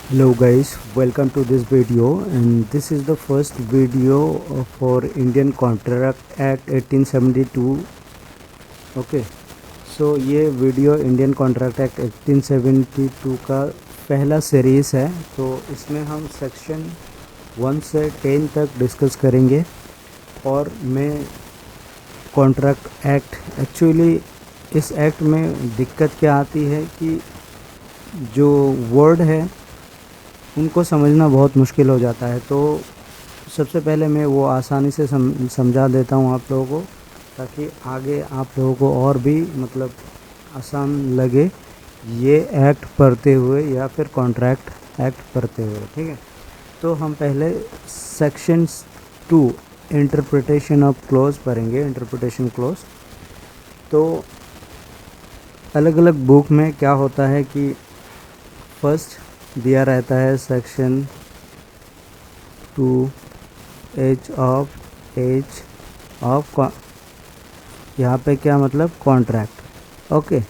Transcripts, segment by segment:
Hello guys, welcome to this video, and this is the first video for Indian Contract Act 1872. Okay, so ये video Indian contract act 1872 का पहला series है। तो इसमें हम section 1 से 10 तक डिस्कस करेंगे। और मैं कॉन्ट्रैक्ट एक्ट एक्चुअली इस एक्ट में दिक्कत क्या आती है कि जो वर्ड है उनको समझना बहुत मुश्किल हो जाता है। तो सबसे पहले मैं वो आसानी से समझा देता हूँ आप लोगों को, ताकि आगे आप लोगों को और भी आसान लगे ये एक्ट पढ़ते हुए या फिर कॉन्ट्रैक्ट एक्ट पढ़ते हुए। ठीक है, तो हम पहले सेक्शन 2 इंटरप्रिटेशन ऑफ क्लोज पढ़ेंगे। इंटरप्रिटेशन क्लोज तो अलग अलग बुक में क्या होता है कि फर्स्ट दिया रहता है सेक्शन 2 एज ऑफ यहाँ पे क्या मतलब कॉन्ट्रैक्ट। ओके,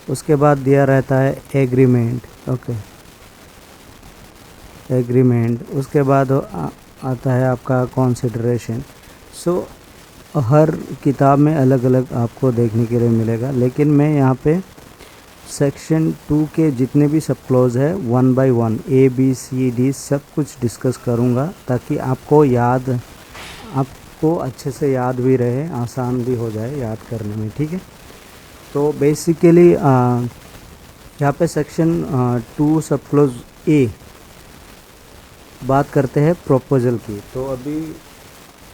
उसके बाद दिया रहता है एग्रीमेंट। ओके, एग्रीमेंट उसके बाद आता है आपका कंसिडरेशन। सो हर किताब में अलग अलग आपको देखने के लिए मिलेगा, लेकिन मैं यहाँ पे सेक्शन 2 के जितने भी सब क्लोज है 1 bye 1 A B C D सब कुछ डिस्कस करूँगा, ताकि आपको अच्छे से याद भी रहे, आसान भी हो जाए याद करने में। ठीक है, तो बेसिकली यहाँ पे सेक्शन 2 सब क्लोज A बात करते हैं प्रपोजल की। तो अभी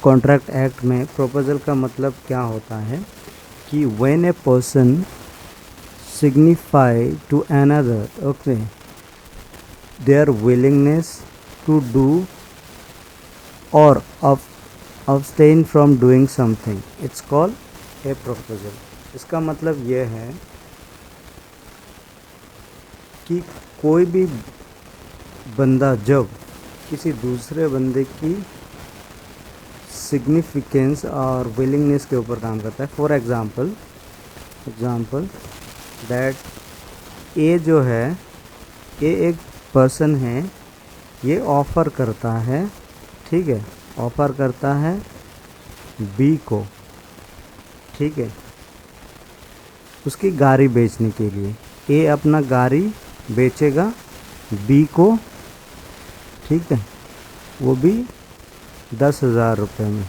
कॉन्ट्रैक्ट एक्ट में प्रपोजल का मतलब क्या होता है कि when a person signify to another, okay, their willingness to do or abstain from doing something, it's called a proposal। इसका मतलब ये है कि कोई भी बंदा जब किसी दूसरे बंदे की सिग्निफिकेंस और विलिंगनेस के ऊपर काम करता है। फॉर एग्ज़ाम्पल दैट ए जो है, ए एक पर्सन है, ये ऑफ़र करता है, ठीक है, ऑफ़र करता है बी को, ठीक है, उसकी गाड़ी बेचने के लिए। ए अपना गाड़ी बेचेगा बी को, ठीक है, वो भी 10,000 रुपये में,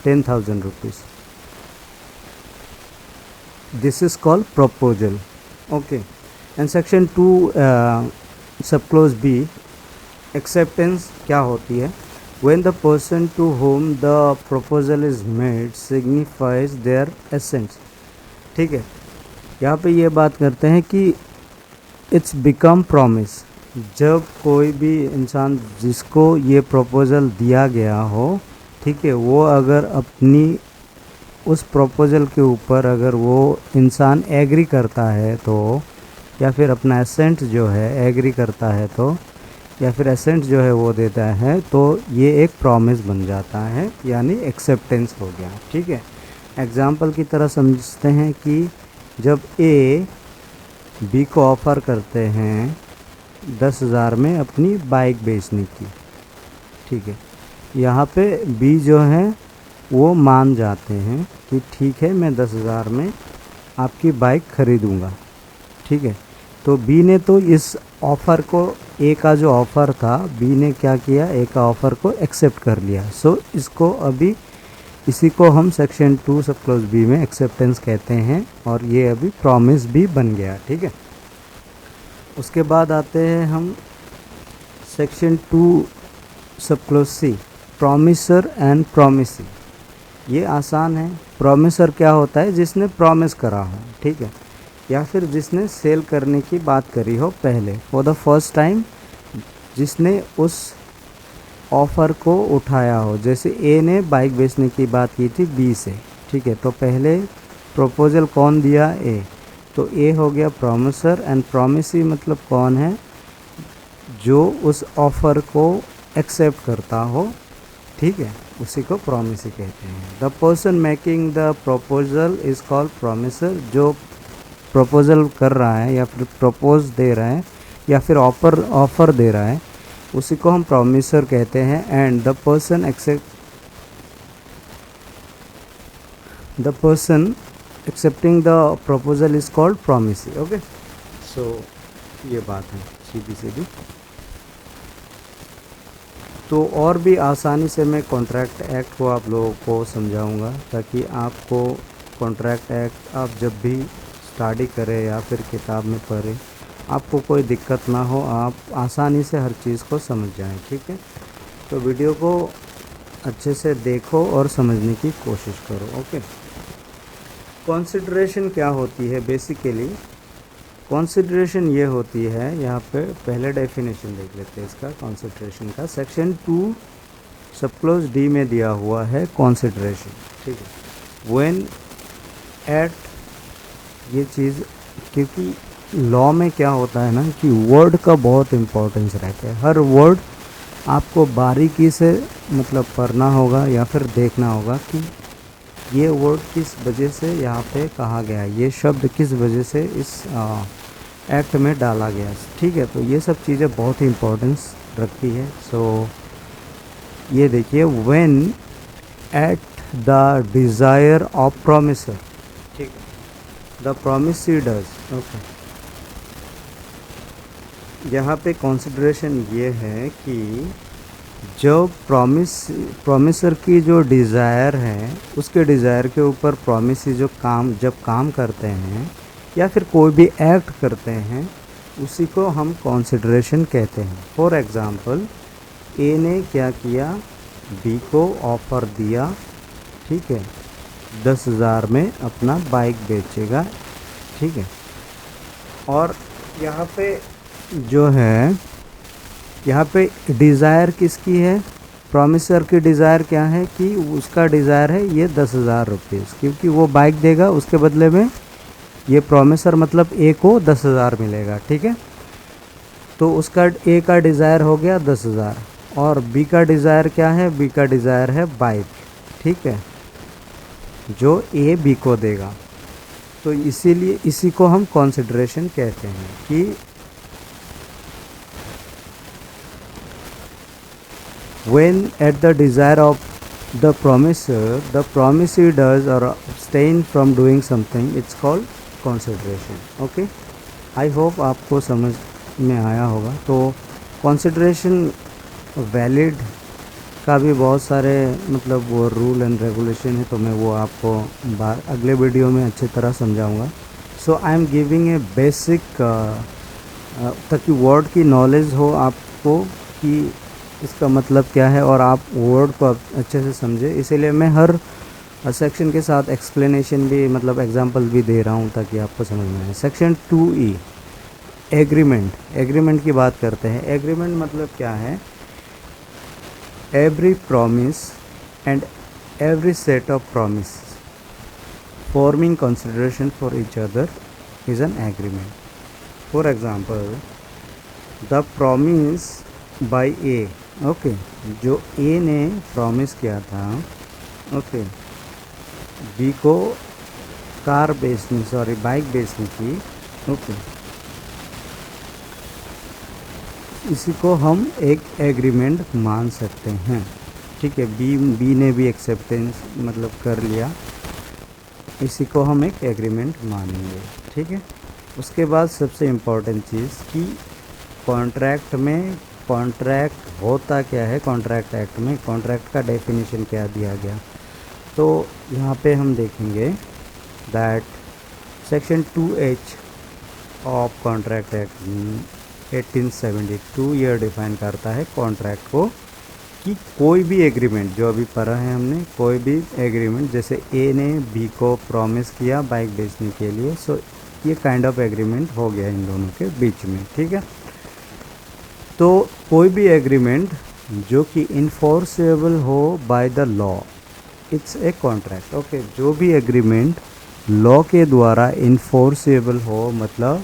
10,000 rupees. This is called proposal। Okay, and section 2 subclause B acceptance क्या होती है? When the person to whom the proposal is made signifies their assent। ठीक है, यहाँ पे ये बात करते हैं कि it's become promise। जब कोई भी इंसान जिसको ये प्रपोज़ल दिया गया हो, ठीक है, वो अगर अपनी उस प्रपोज़ल के ऊपर अगर वो इंसान एग्री करता है तो, या फिर अपना एसेंट जो है एग्री करता है तो, या फिर एसेंट जो है वो देता है, तो ये एक प्रॉमिस बन जाता है, यानी एक्सेप्टेंस हो गया। ठीक है, एग्जाम्पल की तरह समझते हैं कि जब ए बी को ऑफ़र करते हैं 10,000 में अपनी बाइक बेचने की, ठीक है, यहाँ पे बी जो है वो मान जाते हैं कि ठीक है, मैं 10,000 में आपकी बाइक ख़रीदूँगा। ठीक है, तो बी ने तो इस ऑफ़र को, ए का जो ऑफ़र था, बी ने क्या किया, ए का ऑफ़र को एक्सेप्ट कर लिया। सो इसको अभी इसी को हम सेक्शन 2 सब क्लोज बी में एक्सेप्टेंस कहते हैं, और ये अभी प्रॉमिस भी बन गया। ठीक है, उसके बाद आते हैं हम सेक्शन 2 सब close C, promiser and promisee. ये आसान है। प्रॉमिसर क्या होता है? जिसने प्रॉमिस करा हो, ठीक है, या फिर जिसने सेल करने की बात करी हो पहले, फॉर द फर्स्ट टाइम, जिसने उस ऑफ़र को उठाया हो। जैसे ए ने बाइक बेचने की बात की थी बी से, ठीक है, तो पहले प्रपोजल कौन दिया? ए, तो ए हो गया प्रॉमिसर। एंड प्रॉमिसी मतलब कौन है? जो उस ऑफ़र को एक्सेप्ट करता हो, ठीक है, उसी को प्रॉमिसी कहते हैं। The person making the proposal is called promiser. जो प्रपोजल कर रहा है या फिर प्रपोज दे रहा है, या फिर ऑफर दे रहा है, उसी को हम प्रॉमिसर कहते हैं। And the person accepting the proposal is called promisee. Okay, so ये बात है सीधी सीधी। तो और भी आसानी से मैं कॉन्ट्रैक्ट एक्ट को आप लोगों को समझाऊंगा, ताकि आपको कॉन्ट्रैक्ट एक्ट आप जब भी स्टडी करें या फिर किताब में पढ़ें, आपको कोई दिक्कत ना हो, आप आसानी से हर चीज़ को समझ जाएं। ठीक है, तो वीडियो को अच्छे से देखो और समझने की कोशिश करो। ओके, कंसीडरेशन क्या होती है? बेसिकली कंसीडरेशन ये होती है, यहाँ पे पहले डेफिनेशन देख लेते हैं इसका कंसीडरेशन का। सेक्शन 2 सब क्लोज डी में दिया हुआ है कंसीडरेशन। ठीक है, व्हेन एट, ये चीज़ क्योंकि लॉ में क्या होता है ना कि वर्ड का बहुत इम्पोर्टेंस रहता है। हर वर्ड आपको बारीकी से मतलब पढ़ना होगा या फिर देखना होगा कि ये वर्ड किस वजह से यहाँ पे कहा गया, ये शब्द किस वजह से इस एक्ट में डाला गया। ठीक है, तो ये सब चीज़ें बहुत ही इम्पोर्टेंस रखती है। सो ये देखिए, when at the desire of promiser, ठीक है, द प्रॉमिसी डज। ओके, यहाँ पे कंसिडरेशन ये है कि जो प्रॉमिसर की जो डिज़ायर है, उसके डिज़ायर के ऊपर प्रॉमिसी जो जब काम करते हैं या फिर कोई भी एक्ट करते हैं, उसी को हम कंसिडरेशन कहते हैं। फॉर एग्ज़ाम्पल, ए ने क्या किया, बी को ऑफ़र दिया, ठीक है, 10,000 में अपना बाइक बेचेगा। ठीक है, और यहाँ पे जो है, यहाँ पे डिज़ायर किसकी है? प्रॉमिसर की डिज़ायर क्या है कि उसका डिज़ायर है ये 10,000 रुपीज़, क्योंकि वो बाइक देगा, उसके बदले में ये प्रॉमिसर मतलब ए को 10,000 मिलेगा। ठीक है, तो उसका ए का डिज़ायर हो गया 10,000, और बी का डिज़ायर क्या है? बी का डिज़ायर है बाइक। ठीक है, जो ए बी को देगा। तो इसीलिए इसी को हम कंसिडरेशन कहते हैं कि when at the desire of the promisor, the promisee does or abstain from doing something, it's called consideration. Okay, I hope आपको समझ में आया होगा। तो consideration वैलिड का भी बहुत सारे मतलब वो रूल एंड रेगुलेशन है, तो मैं वो आपको अगले वीडियो में अच्छी तरह समझाऊंगा। So I am giving a basic, ताकि वर्ड की नॉलेज हो आपको कि इसका मतलब क्या है और आप वर्ड को अच्छे से समझे। इसीलिए मैं हर सेक्शन के साथ एक्सप्लेनेशन भी मतलब एग्जांपल भी दे रहा हूँ, ताकि आपको समझ में आए। सेक्शन 2E, एग्रीमेंट की बात करते हैं। एग्रीमेंट मतलब क्या है? Every promise and every set of promise forming consideration for each other is an agreement. For example, the promise by A, okay, जो ए ने प्रॉमिस किया था, ओके, बी को बाइक बेचने की, ओके, इसी को हम एक एग्रीमेंट मान सकते हैं। ठीक है, बी ने भी एक्सेप्टेंस मतलब कर लिया, इसी को हम एक एग्रीमेंट मानेंगे। ठीक है, उसके बाद सबसे इम्पोर्टेंट चीज़ कि कॉन्ट्रैक्ट में कॉन्ट्रैक्ट होता क्या है, कॉन्ट्रैक्ट एक्ट में कॉन्ट्रैक्ट का डेफिनेशन क्या दिया गया। तो यहाँ पे हम देखेंगे that section 2H of contract act 1872 ये डिफाइन करता है कॉन्ट्रैक्ट को कि कोई भी एग्रीमेंट, जो अभी पढ़ा है हमने, कोई भी एग्रीमेंट, जैसे ए ने बी को प्रॉमिस किया बाइक बेचने के लिए, सो ये काइंड ऑफ एग्रीमेंट हो गया इन दोनों के बीच में। ठीक है, तो कोई भी एग्रीमेंट जो कि इन्फोर्सेबल हो bye the law, it's a contract. Okay, जो भी एग्रीमेंट लॉ के द्वारा इन्फोर्सेबल हो, मतलब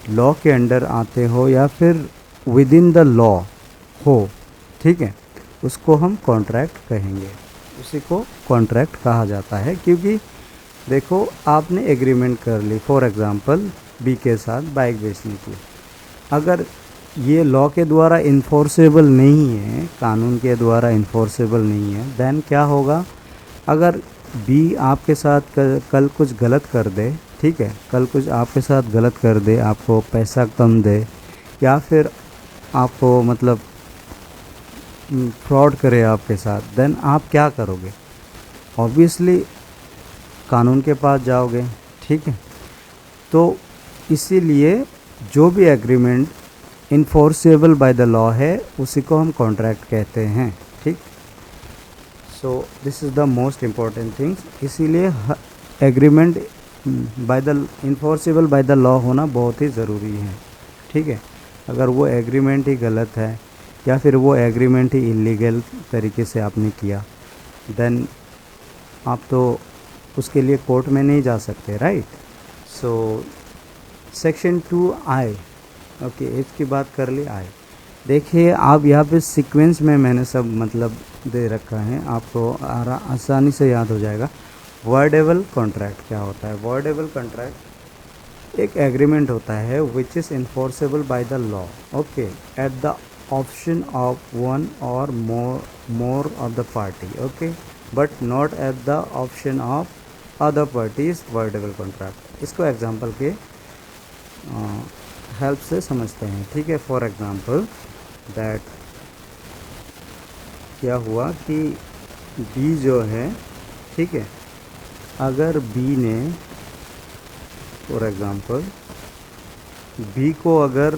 लॉ के अंडर आते हो या फिर विद इन द लॉ हो, ठीक है, उसको हम कॉन्ट्रैक्ट कहेंगे, उसी को कॉन्ट्रैक्ट कहा जाता है। क्योंकि देखो, आपने एग्रीमेंट कर ली फॉर एग्जांपल बी के साथ बाइक बेचने की, अगर ये लॉ के द्वारा इन्फोर्सेबल नहीं है, कानून के द्वारा इन्फोर्सेबल नहीं है, देन क्या होगा? अगर बी आपके साथ कल कुछ गलत कर दे, ठीक है, कल कुछ आपके साथ गलत कर दे, आपको पैसा कम दे या फिर आपको मतलब फ्रॉड करे आपके साथ, देन आप क्या करोगे? ऑब्वियसली कानून के पास जाओगे, ठीक है। तो इसीलिए जो भी agreement enforceable by the law है उसी को हम कॉन्ट्रैक्ट कहते हैं, ठीक। So this is the most important things. इसीलिए agreement by the enforceable by the law होना बहुत ही ज़रूरी है, ठीक है। अगर वो एग्रीमेंट ही गलत है या फिर वो एग्रीमेंट ही इलीगल तरीके से आपने किया, देन आप तो उसके लिए कोर्ट में नहीं जा सकते, right. So section 2I, okay, as की बात कर ली। आई देखिए, आप यहाँ पे सीक्वेंस में मैंने सब मतलब दे रखा है, आपको आसानी से याद हो जाएगा। वर्डेबल कॉन्ट्रैक्ट क्या होता है? वर्डेबल कॉन्ट्रैक्ट एक एग्रीमेंट होता है which is enforceable by the law, okay, at the option of one और more of the party, okay, but not at the option of other parties. Voidable contract इसको example के help से समझते हैं, ठीक है। फॉर एग्जांपल दैट क्या हुआ कि बी जो है, ठीक है, अगर बी ने फॉर एग्जांपल बी को अगर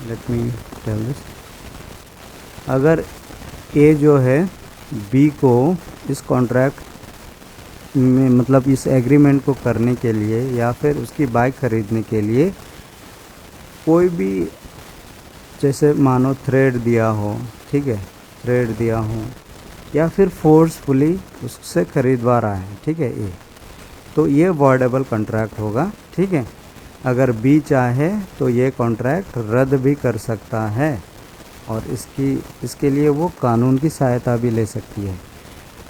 लेट मी टेल दिस, अगर ए जो है बी को इस कॉन्ट्रैक्ट में मतलब इस एग्रीमेंट को करने के लिए या फिर उसकी बाइक खरीदने के लिए कोई भी, जैसे मानो थ्रेड दिया हो, ठीक है, थ्रेड दिया हो या फिर फोर्सफुली उससे खरीदवा रहा है, ठीक है, ए, तो ये वर्डेबल कॉन्ट्रैक्ट होगा, ठीक है। अगर बी चाहे तो ये कॉन्ट्रैक्ट रद्द भी कर सकता है और इसके लिए वो कानून की सहायता भी ले सकती है।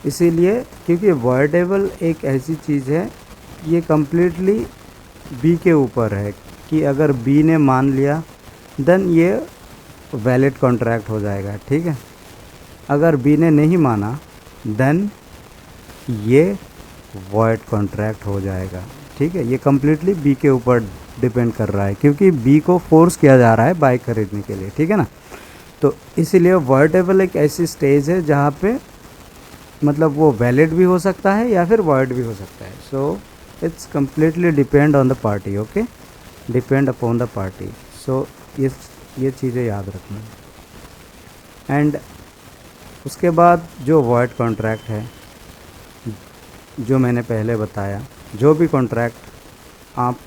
इसीलिए क्योंकि वर्डेबल एक ऐसी चीज़ है, ये कम्प्लीटली बी के ऊपर है कि अगर बी ने मान लिया देन ये वैलिड कॉन्ट्रैक्ट हो जाएगा, ठीक है। अगर बी ने नहीं माना देन ये वॉइड कॉन्ट्रैक्ट हो जाएगा, ठीक है। ये कम्प्लीटली बी के ऊपर डिपेंड कर रहा है क्योंकि बी को फोर्स किया जा रहा है बाइक खरीदने के लिए, ठीक है ना। तो इसीलिए वर्डेबल एक ऐसी स्टेज है जहाँ पे मतलब वो वैलिड भी हो सकता है या फिर वॉइड भी हो सकता है। So it's completely depend on the party, okay, depend upon the party. So ये चीज़ें याद रखना। एंड उसके बाद जो वॉइड कॉन्ट्रैक्ट है, जो मैंने पहले बताया, जो भी कॉन्ट्रैक्ट आप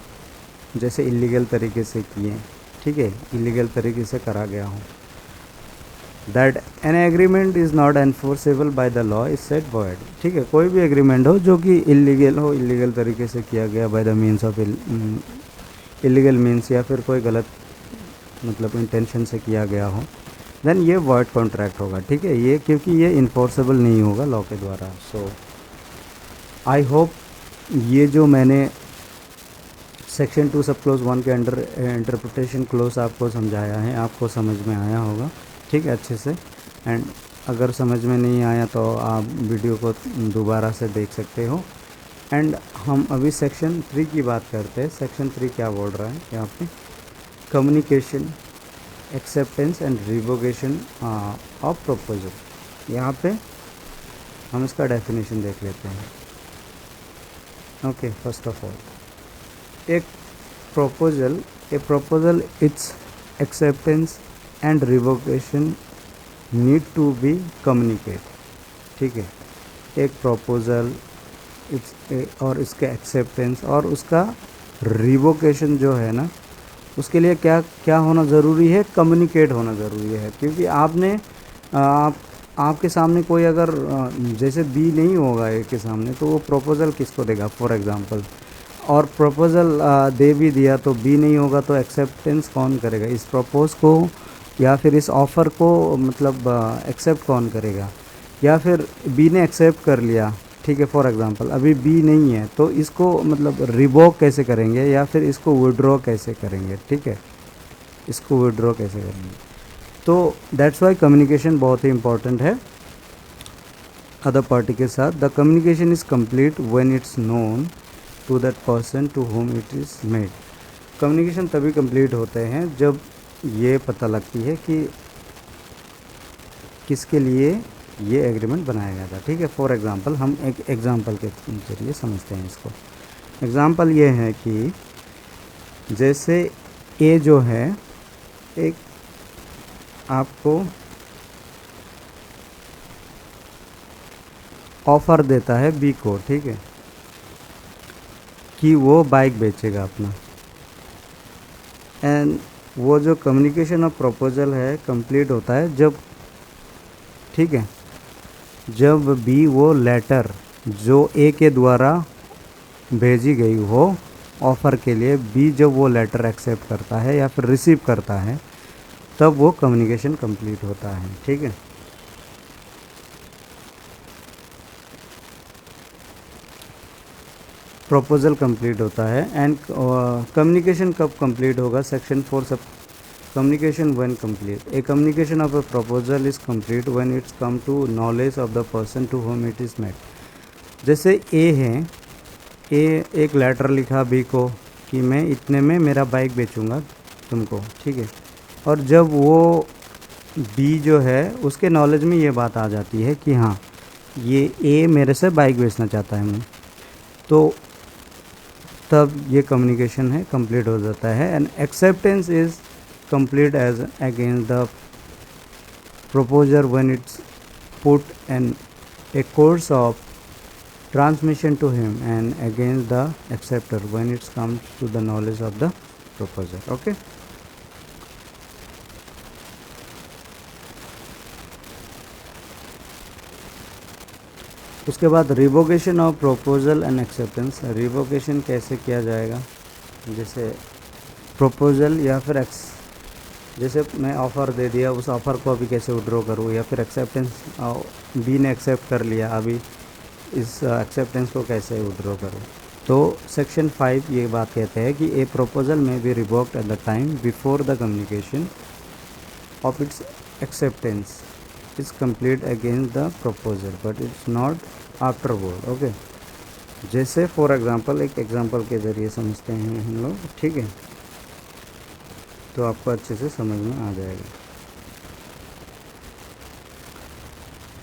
जैसे इलीगल तरीके से किए, ठीक है, इलीगल तरीके से करा गया हो, that an agreement is not enforceable bye the law is set void, ठीक है। कोई भी एग्रीमेंट हो जो कि इलीगल हो, इलीगल तरीके से किया गया by the means of illegal means या फिर कोई गलत मतलब इंटेंशन से किया गया हो, देन ये वॉइड कॉन्ट्रैक्ट होगा, ठीक है। ये क्योंकि ये इन्फोर्सेबल नहीं होगा लॉ के द्वारा। सो आई होप ये जो मैंने सेक्शन 2 सब क्लोज 1 के अंडर इंटरप्रिटेशन क्लोज आपको समझाया है, आपको समझ में आया होगा, ठीक है, अच्छे से। एंड अगर समझ में नहीं आया तो आप वीडियो को दोबारा से देख सकते हो। एंड हम अभी सेक्शन 3 की बात करते हैं। सेक्शन 3 क्या बोल रहा है यहाँ पे? Communication, acceptance and revocation of proposal. यहाँ पे हम इसका डेफिनेशन देख लेते हैं। ओके, फर्स्ट ऑफ ऑल एक proposal its acceptance and revocation need to be communicate, ठीक है। एक प्रपोजल और इसके एक्सेप्टेंस और उसका रिवोकेशन जो है ना, उसके लिए क्या क्या होना ज़रूरी है? कम्युनिकेट होना ज़रूरी है। क्योंकि आपके सामने कोई अगर जैसे बी नहीं होगा ए के सामने, तो वो प्रपोज़ल किसको देगा फॉर एग्ज़ाम्पल, और प्रपोज़ल दे भी दिया तो बी नहीं होगा तो एक्सेप्टेंस कौन करेगा? इस प्रपोज को या फिर इस ऑफ़र को मतलब एक्सेप्ट कौन करेगा? या फिर बी ने एक्सेप्ट कर लिया, ठीक है। फॉर एग्जांपल अभी बी नहीं है तो इसको मतलब रिवोक कैसे करेंगे या फिर इसको विड्रॉ कैसे करेंगे, ठीक है, इसको विड्रॉ कैसे करेंगे। तो दैट्स वाई कम्युनिकेशन बहुत ही इंपॉर्टेंट है अदर पार्टी के साथ। The communication is complete when it's known to that person to whom it is made. Communication तभी कंप्लीट होते हैं जब ये पता लगती है कि किसके लिए ये एग्रीमेंट बनाया गया था, ठीक है। फॉर एग्ज़ाम्पल हम एक एग्ज़ाम्पल के जरिए समझते हैं इसको। एग्ज़ाम्पल ये है कि जैसे ए जो है एक आपको ऑफ़र देता है बी को, ठीक है, कि वो बाइक बेचेगा अपना। एंड वो जो कम्युनिकेशन ऑफ प्रपोजल है कंप्लीट होता है जब, ठीक है, जब बी वो लेटर जो ए के द्वारा भेजी गई हो ऑफ़र के लिए, बी जब वो लेटर एक्सेप्ट करता है या फिर रिसीव करता है तब वो कम्युनिकेशन कंप्लीट होता है, ठीक है। प्रपोजल कंप्लीट होता है। एंड कम्युनिकेशन कब कंप्लीट होगा, सेक्शन 4 सब communication when complete. A communication of a proposal is complete when it's come to knowledge of the person to whom it is made. जैसे ए है, ए एक लेटर लिखा B को कि मैं इतने में मेरा बाइक बेचूंगा तुमको, ठीक है, और जब वो बी जो है उसके नॉलेज में ये बात आ जाती है कि हाँ ये ए मेरे से बाइक बेचना चाहता है मैं, तो तब ये कम्युनिकेशन है कंप्लीट हो जाता है। And acceptance is complete as against the proposer when it's put in a course of transmission to him and against the acceptor when it comes to the knowledge of the proposer, okay। उसके बाद revocation of proposal and acceptance. Revocation कैसे किया जाएगा, जैसे proposal या फिर जैसे मैं ऑफ़र दे दिया, उस ऑफ़र को अभी कैसे विड्रॉ करूँ, या फिर एक्सेप्टेंस बी ने एक्सेप्ट कर लिया, अभी इस एक्सेप्टेंस को कैसे विड्रॉ करूँ। तो सेक्शन 5 ये बात कहते हैं कि a proposal may be revoked at the time before the communication of its acceptance is complete against the proposal but it's not afterward, okay. जैसे फॉर एग्जांपल एक एग्जांपल के ज़रिए समझते हैं हम लोग, ठीक है, तो आपको अच्छे से समझ में आ जाएगा।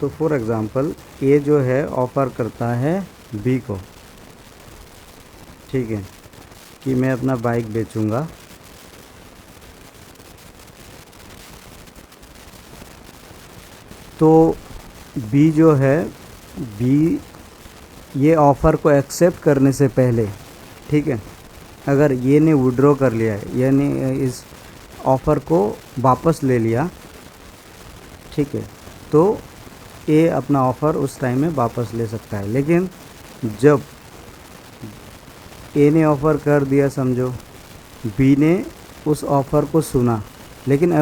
तो फॉर एग्ज़ाम्पल ए जो है ऑफ़र करता है बी को, ठीक है, कि मैं अपना बाइक बेचूंगा, तो बी जो है, बी ये ऑफ़र को एक्सेप्ट करने से पहले, ठीक है, अगर ये ने विड्रॉ कर लिया है, यानी इस ऑफ़र को वापस ले लिया, ठीक है, तो ए अपना ऑफ़र उस टाइम में वापस ले सकता है। लेकिन जब ए ने ऑफ़र कर दिया, समझो बी ने उस ऑफ़र को सुना लेकिन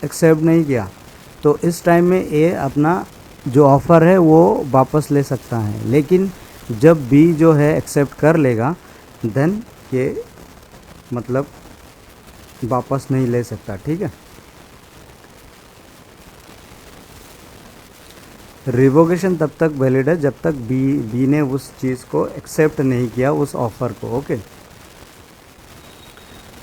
एक्सेप्ट नहीं किया, तो इस टाइम में ए अपना जो ऑफ़र है वो वापस ले सकता है। लेकिन जब बी जो है एक्सेप्ट कर लेगा देन ये मतलब वापस नहीं ले सकता, ठीक है। रिवोकेशन तब तक वैलिड है जब तक बी ने उस चीज़ को एक्सेप्ट नहीं किया, उस ऑफ़र को, ओके।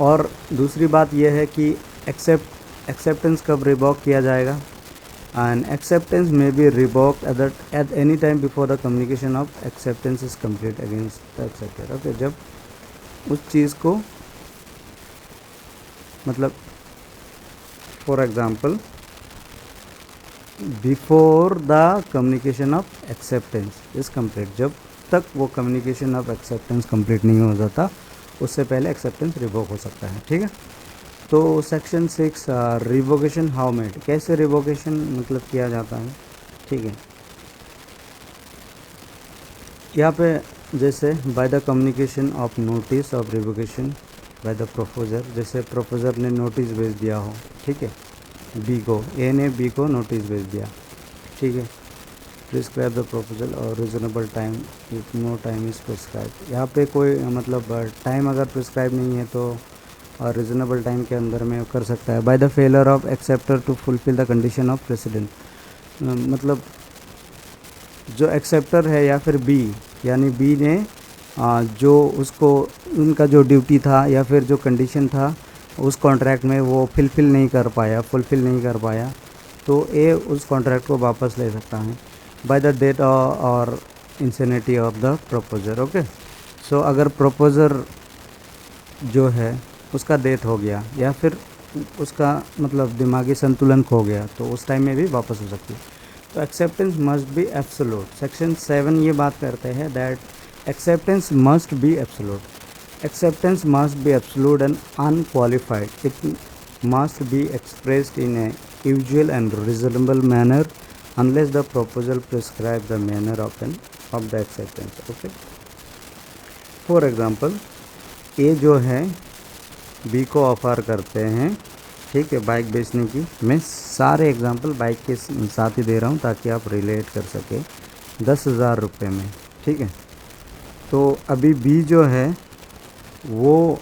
और दूसरी बात यह है कि एक्सेप्टेंस कब रिवोक किया जाएगा, and acceptance may be revoked at any time before the communication of acceptance is complete against the acceptor, okay. जब उस चीज़ को मतलब for example before the communication of acceptance is complete, जब तक वो कम्युनिकेशन ऑफ एक्सेप्टेंस कंप्लीट नहीं हो जाता उससे पहले एक्सेप्टेंस रिवोक हो सकता है, ठीक है। तो सेक्शन 6 रिवोकेशन हाउ मेड, कैसे रिवोकेशन मतलब किया जाता है, ठीक है। यहाँ पे जैसे by the communication of notice of revocation by the proposer, जैसे प्रोपोजर ने नोटिस भेज दिया हो, ठीक है, बी को, ए ने बी को नोटिस भेज दिया, ठीक है, prescribe the proposal or reasonable time if no time is prescribe. यहाँ पे कोई मतलब टाइम अगर प्रिस्क्राइब नहीं है तो और रीजनेबल टाइम के अंदर में कर सकता है। By the failure of acceptor to fulfil the condition of precedent, मतलब जो एक्सेप्टर है या फिर बी, यानी बी ने जो उसको उनका जो ड्यूटी था या फिर जो कंडीशन था उस कॉन्ट्रैक्ट में वो फुलफ़िल नहीं कर पाया, तो ए उस कॉन्ट्रैक्ट को वापस ले सकता है बाय द डेट और insanity of the proposer. Okay, so अगर प्रपोजर जो है उसका डेथ हो गया या फिर उसका मतलब दिमागी संतुलन खो गया तो उस टाइम में भी वापस हो सकती है। तो acceptance must be absolute. Section 7 ये बात करते हैं that acceptance must be absolute. Acceptance must be absolute and unqualified. It must be expressed in A usual and reasonable manner unless the proposal prescribe the manner of the acceptance. Okay, for example, ए जो है B को offer करते हैं, ठीक है, bike बेचने की। मैं सारे एग्जांपल बाइक के साथ ही दे रहा हूँ ताकि आप रिलेट कर सके। 10,000 रुपये में, ठीक है। तो अभी बी जो है वो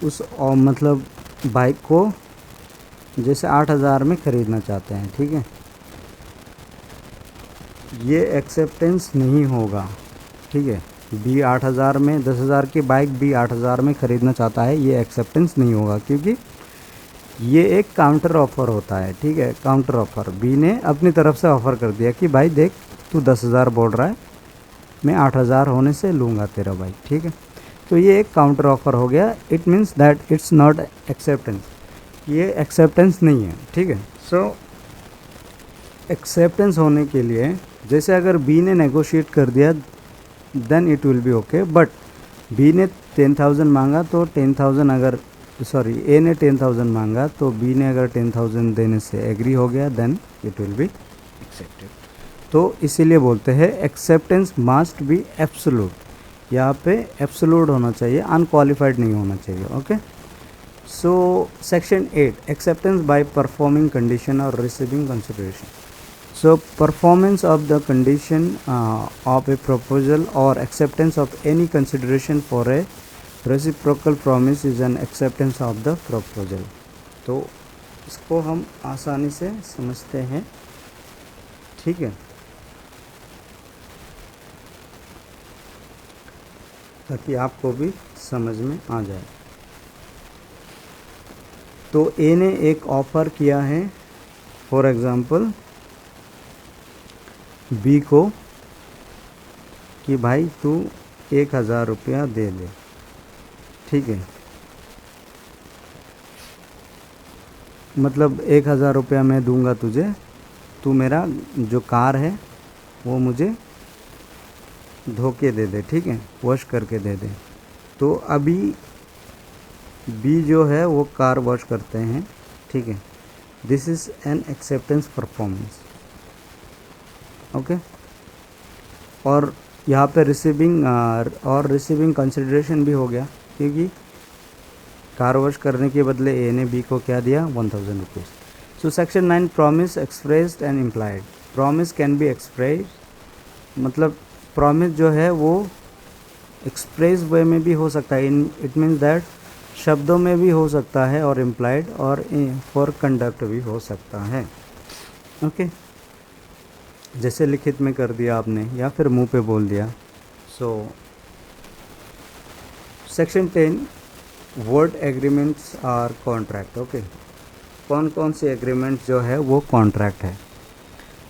उस मतलब बाइक को जैसे 8,000 में ख़रीदना चाहते हैं, ठीक है। ये एक्सेप्टेंस नहीं होगा, ठीक है। बी 8,000 में 10,000 की बाइक बी 8,000 में ख़रीदना चाहता है, ये एक्सेप्टेंस नहीं होगा क्योंकि ये एक काउंटर ऑफ़र होता है, ठीक है। काउंटर ऑफ़र, बी ने अपनी तरफ से ऑफ़र कर दिया कि भाई देख तू 10,000 बोल रहा है, मैं 8,000 होने से लूँगा तेरा बाइक, ठीक है। तो ये एक काउंटर ऑफ़र हो गया। It means that it's not acceptance, ये एक्सेप्टेंस नहीं है, ठीक है। सो एक्सेप्टेंस होने के लिए जैसे अगर बी ने नेगोशिएट कर दिया then it will be okay, but B ने 10,000 मांगा तो 10,000 अगर ए ने 10,000 मांगा तो बी ने अगर 10,000 देने से एग्री हो गया then it will be accepted. तो इसीलिए बोलते हैं एक्सेप्टेंस मस्ट बी एब्सोल्यूट। यहाँ पे एब्सोल्यूट होना चाहिए, अनक्वालिफाइड नहीं होना चाहिए। Okay, so section 8 acceptance by performing condition or receiving consideration. So performance of the condition of a proposal or acceptance of any consideration for a reciprocal promise is an acceptance of the proposal. तो इसको हम आसानी से समझते हैं, ठीक है, ताकि आपको भी समझ में आ जाए। तो ए ने एक ऑफ़र किया है फॉर एग्ज़ाम्पल बी को कि भाई तू 1,000 रुपया दे दे, ठीक है। मतलब 1,000 रुपया मैं दूंगा तुझे, तू मेरा जो कार है वो मुझे धोके दे दे, ठीक है, वॉश करके दे दे। तो अभी बी जो है वो कार वॉश करते हैं, ठीक है। This is an acceptance performance. Okay, और यहाँ पे रिसीविंग कंसिडरेशन भी हो गया क्योंकि कार वॉश करने के बदले ए ने बी को क्या दिया, 1,000 rupees. So section 9 promise expressed and implied. Promise can be express, मतलब प्रॉमिस जो है वो एक्सप्रेस वे में भी हो सकता है, इट मीन्स दैट शब्दों में भी हो सकता है, और इम्प्लाइड और फॉर कंडक्ट भी हो सकता है। ओके, जैसे लिखित में कर दिया आपने या फिर मुंह पे बोल दिया। So section 10 what agreements are contract. Okay, कौन कौन से एग्रीमेंट जो है वो कॉन्ट्रैक्ट है।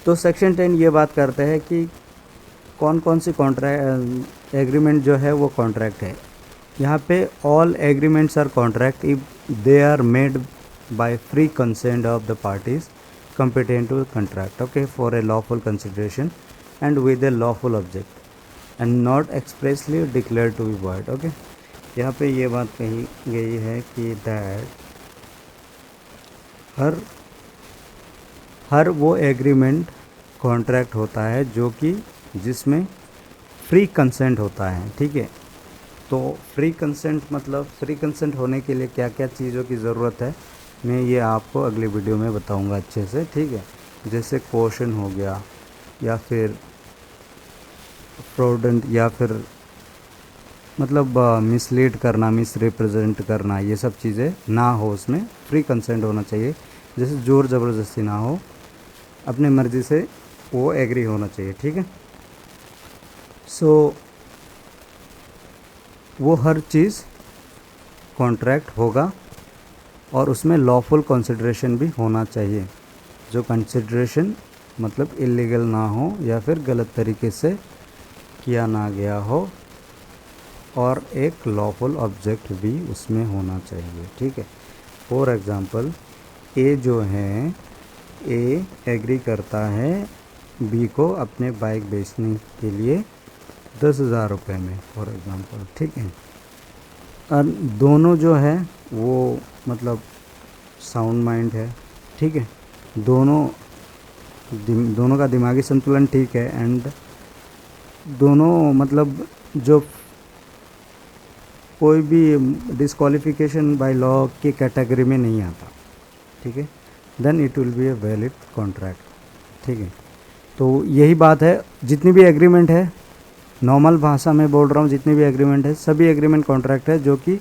तो सेक्शन 10 ये बात करते हैं कि कौन कौन सी कॉन्ट्रैक्ट एग्रीमेंट जो है वो कॉन्ट्रैक्ट है। यहाँ पे all agreements are contract if they are made by free consent of the parties competent to contract, okay, for a lawful consideration and with a lawful object and not expressly declared to be void. okay, यहाँ पे ये बात कही गई है कि that हर वो agreement contract होता है जो कि जिसमें फ्री कंसेंट होता है, ठीक है। तो फ्री कंसेंट मतलब फ्री कंसेंट होने के लिए क्या क्या चीज़ों की ज़रूरत है मैं ये आपको अगले वीडियो में बताऊंगा अच्छे से, ठीक है। जैसे क्वेश्चन हो गया या फिर फ्रॉडेंट या फिर मतलब मिसलीड करना, मिस रिप्रेजेंट करना, ये सब चीज़ें ना हो, उसमें फ्री कंसेंट होना चाहिए। जैसे ज़ोर ज़बरदस्ती ना हो, अपने मर्ज़ी से वो एग्री होना चाहिए, ठीक है। सो वो हर चीज़ कॉन्ट्रैक्ट होगा और उसमें लॉफुल कंसिडरेशन भी होना चाहिए। जो कंसिडरेशन मतलब इलीगल ना हो या फिर गलत तरीके से किया ना गया हो, और एक लॉफुल ऑब्जेक्ट भी उसमें होना चाहिए, ठीक है। फॉर एग्ज़ाम्पल, ए जो है, ए एग्री करता है बी को अपने बाइक बेचने के लिए 10,000 रुपये में, फॉर एग्ज़ाम्पल, ठीक है। और दोनों जो है वो मतलब साउंड माइंड है, ठीक है। दोनों का दिमागी संतुलन ठीक है, एंड दोनों मतलब जो कोई भी डिस्क्वालिफिकेशन बाय लॉ की कैटेगरी में नहीं आता, ठीक है। Then it will be a valid contract, ठीक है। तो यही बात है, जितनी भी एग्रीमेंट है, नॉर्मल भाषा में बोल रहा हूँ, जितनी भी एग्रीमेंट है सभी एग्रीमेंट कॉन्ट्रैक्ट है जो कि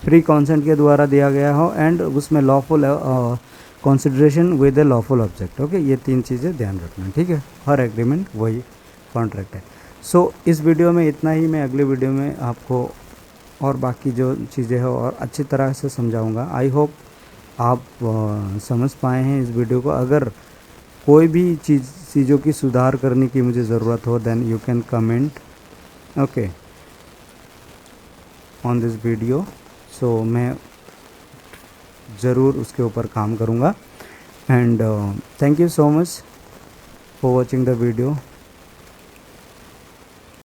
फ्री कंसेंट के द्वारा दिया गया हो, एंड उसमें lawful consideration with A lawful object, okay. ये 3 चीज़ें ध्यान रखना, ठीक है। हर एग्रीमेंट वही कॉन्ट्रैक्ट है। सो इस वीडियो में इतना ही। मैं अगले वीडियो में आपको और बाकी जो चीज़ें हैं और अच्छी तरह से समझाऊंगा। आई होप आप समझ पाए हैं इस वीडियो को। अगर कोई भी चीज़ों की सुधार करने की मुझे ज़रूरत हो, then you can comment, okay, on this video. So मैं ज़रूर उसके ऊपर काम करूँगा। And thank you so much for watching the video.